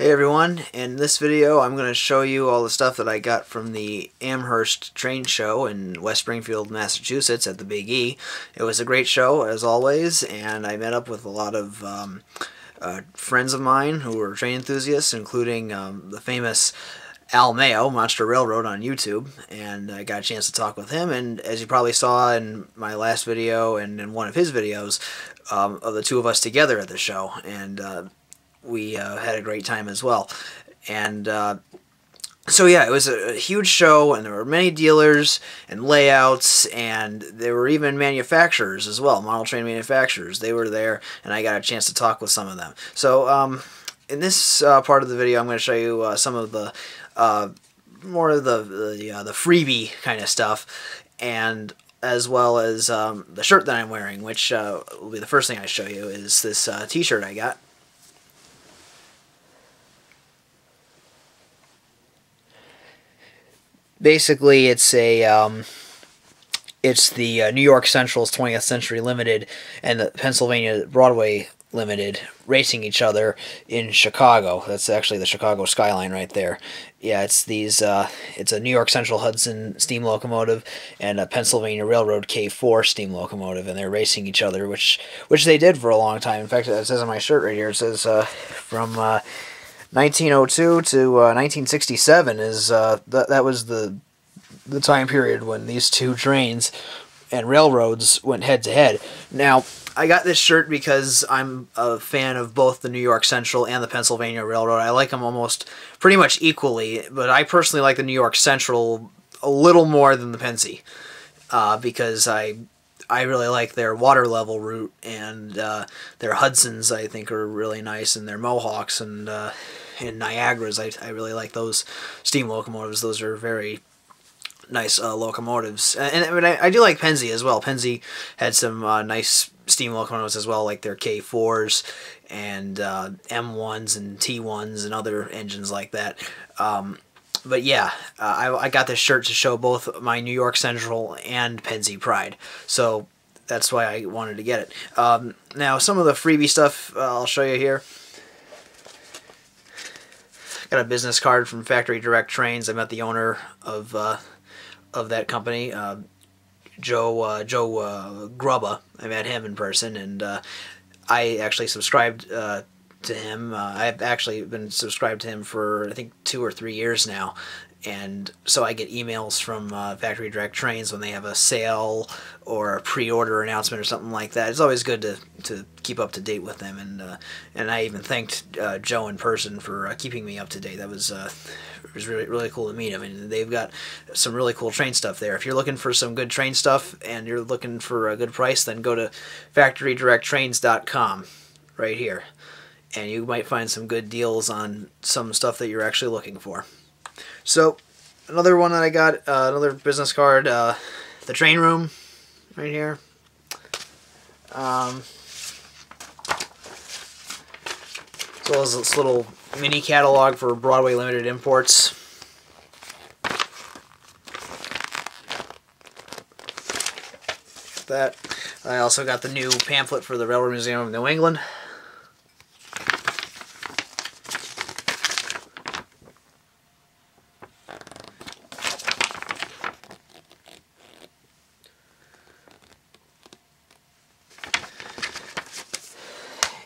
Hey everyone, in this video I'm going to show you all the stuff that I got from the Amherst Train Show in West Springfield, Massachusetts at the Big E. It was a great show as always, and I met up with a lot of friends of mine who were train enthusiasts, including the famous Al Mayo, Monster Railroad on YouTube, and I got a chance to talk with him, and as you probably saw in my last video and in one of his videos, of the two of us together at the show, and we had a great time as well. And so yeah, it was a huge show, and there were many dealers and layouts, and there were even manufacturers as well, model train manufacturers. They were there, and I got a chance to talk with some of them. So in this part of the video, I'm going to show you some of the more of the freebie kind of stuff, and as well as the shirt that I'm wearing, which will be the first thing I show you, is this t-shirt I got. Basically, it's the New York Central's 20th Century Limited and the Pennsylvania Broadway Limited racing each other in Chicago. That's actually the Chicago skyline right there. Yeah, it's these. It's a New York Central Hudson steam locomotive and a Pennsylvania Railroad K4 steam locomotive, and they're racing each other, which they did for a long time. In fact, it says on my shirt right here. It says from 1902 to 1967 is that was the time period when these two trains and railroads went head to head. Now, I got this shirt because I'm a fan of both the New York Central and the Pennsylvania Railroad. I like them almost pretty much equally, but I personally like the New York Central a little more than the Pennsy, because I really like their water level route, and their Hudsons I think are really nice, and their Mohawks and Niagaras. I really like those steam locomotives. Those are very nice locomotives, and I do like Pennsy as well. Pennsy had some nice steam locomotives as well, like their K4s and M1s and T1s and other engines like that. But yeah, I got this shirt to show both my New York Central and Pennsy pride, so that's why I wanted to get it. Now, some of the freebie stuff I'll show you here. Got a business card from Factory Direct Trains. I met the owner of that company, Joe Grubba. I met him in person, and I actually subscribed to him. I've actually been subscribed to him for I think 2 or 3 years now, and so I get emails from Factory Direct Trains when they have a sale or a pre-order announcement or something like that. It's always good to keep up to date with them, and I even thanked Joe in person for keeping me up to date. That was it was really cool to meet him, and they've got some really cool train stuff there. If you're looking for some good train stuff and you're looking for a good price, then go to factorydirecttrains.com right here, and you might find some good deals on some stuff that you're actually looking for. So, another one that I got, another business card, the train room, right here. As well as this little mini catalog for Broadway Limited imports. That. I also got the new pamphlet for the Railroad Museum of New England.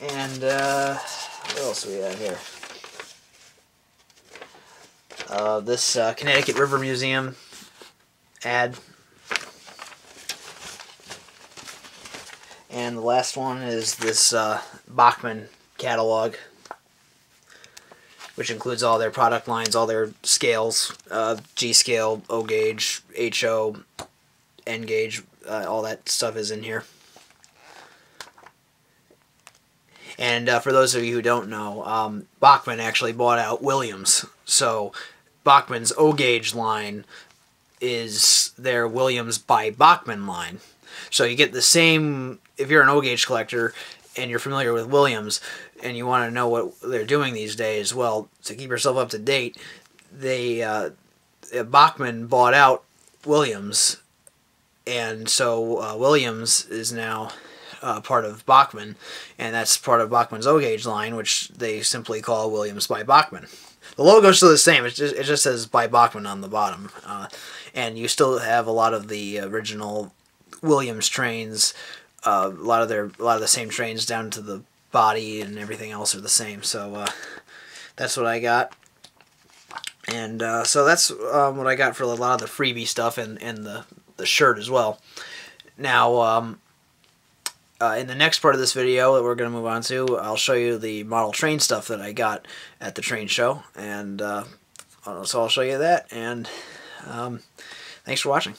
And what else do we have here? This Connecticut River Museum ad. And the last one is this Bachmann catalog, which includes all their product lines, all their scales, G scale, O gauge, HO, N gauge, all that stuff is in here. And for those of you who don't know, Bachmann actually bought out Williams. So Bachmann's O-gauge line is their Williams by Bachmann line. So you get the same, if you're an O-gauge collector and you're familiar with Williams and you want to know what they're doing these days, well, to keep yourself up to date, Bachmann bought out Williams, and so Williams is now part of Bachmann, and that's part of Bachmann's O-Gauge line, which they simply call Williams by Bachmann. The logo's still the same. It just says by Bachmann on the bottom, and you still have a lot of the original Williams trains. A lot of the same trains down to the body and everything else are the same. So that's what I got. And so that's what I got for a lot of the freebie stuff and the shirt as well. Now, in the next part of this video that we're going to move on to, I'll show you the model train stuff that I got at the train show. And so I'll show you that. And thanks for watching.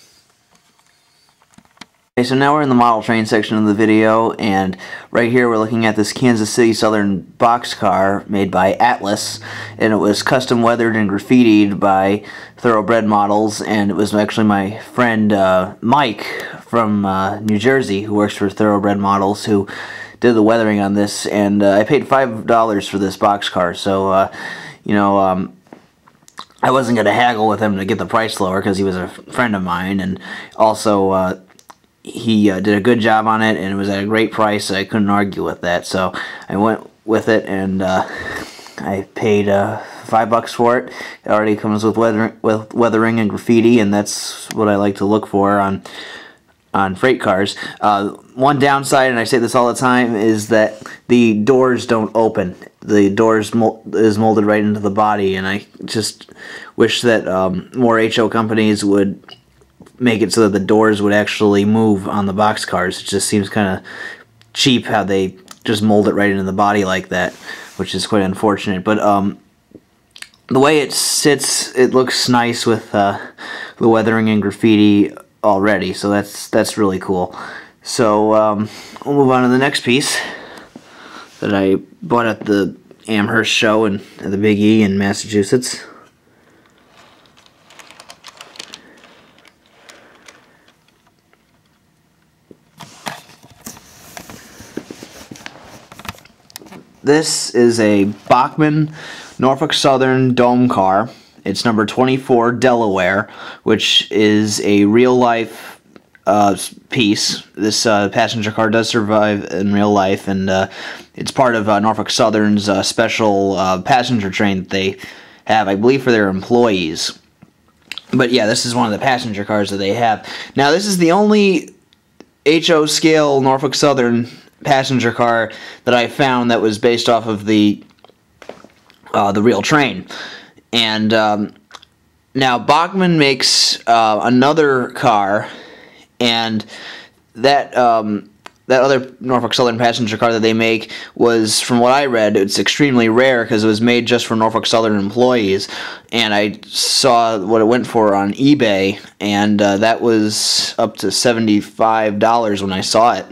Okay, so now we're in the model train section of the video, and right here we're looking at this Kansas City Southern boxcar made by Atlas, and it was custom weathered and graffitied by Thoroughbred Models, and it was actually my friend Mike from New Jersey, who works for Thoroughbred Models, who did the weathering on this, and I paid $5 for this boxcar, so you know, I wasn't going to haggle with him to get the price lower because he was a friend of mine, and also he did a good job on it, and it was at a great price. I couldn't argue with that, so I went with it, and I paid $5 for it. It already comes with weathering and graffiti, and that's what I like to look for on freight cars. One downside, and I say this all the time, is that the doors don't open. The doors is molded right into the body, and I just wish that more HO companies would make it so that the doors would actually move on the box cars. It just seems kind of cheap how they just mold it right into the body like that, which is quite unfortunate. But the way it sits, it looks nice with the weathering and graffiti already, so that's really cool. So we'll move on to the next piece that I bought at the Amherst show at the Big E in Massachusetts. This is a Bachmann Norfolk Southern dome car. It's number 24 Delaware, which is a real-life piece. This passenger car does survive in real life, and it's part of Norfolk Southern's special passenger train that they have, I believe, for their employees. But yeah, this is one of the passenger cars that they have. Now, this is the only HO scale Norfolk Southern passenger car that I found that was based off of the real train. And now Bachmann makes another car, and that other Norfolk Southern passenger car that they make was, from what I read, it's extremely rare because it was made just for Norfolk Southern employees. And I saw what it went for on eBay, and that was up to $75 when I saw it.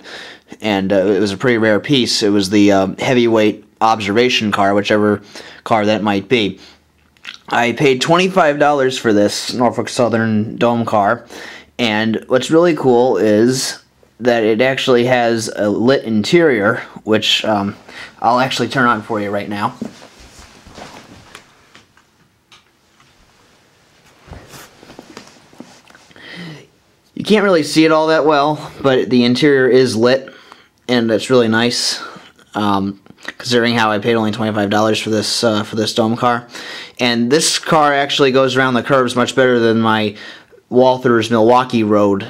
And it was a pretty rare piece. It was the heavyweight observation car, whichever car that might be. I paid $25 for this Norfolk Southern dome car, and what's really cool is that it actually has a lit interior, which I'll actually turn on for you right now. You can't really see it all that well, but the interior is lit, and it's really nice, considering how I paid only $25 for this dome car. And this car actually goes around the curves much better than my Walther's Milwaukee Road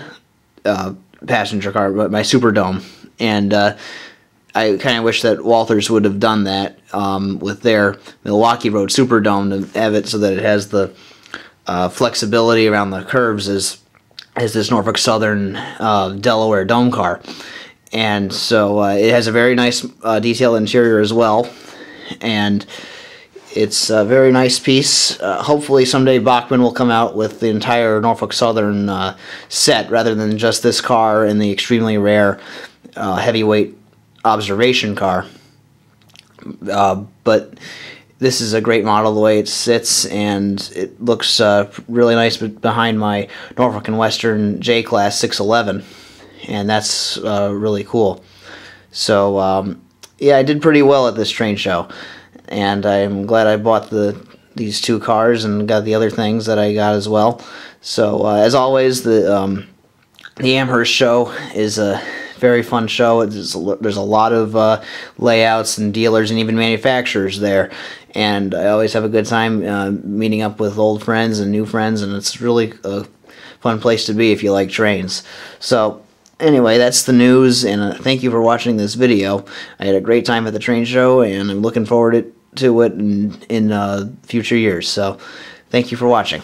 passenger car, but my Superdome. And I kind of wish that Walther's would have done that with their Milwaukee Road Superdome, to have it so that it has the flexibility around the curves as this Norfolk Southern Delaware dome car. And so it has a very nice detailed interior as well, and it's a very nice piece. Hopefully someday Bachmann will come out with the entire Norfolk Southern set, rather than just this car and the extremely rare heavyweight observation car. But this is a great model the way it sits, and it looks really nice behind my Norfolk & Western J-Class 611. And that's really cool. So yeah, I did pretty well at this train show, and I'm glad I bought these two cars and got the other things that I got as well. So as always, the Amherst show is a very fun show. There's a lot of layouts and dealers and even manufacturers there, and I always have a good time meeting up with old friends and new friends, and it's really a fun place to be if you like trains. So anyway, that's the news, and thank you for watching this video. I had a great time at the train show, and I'm looking forward to it in future years. So thank you for watching.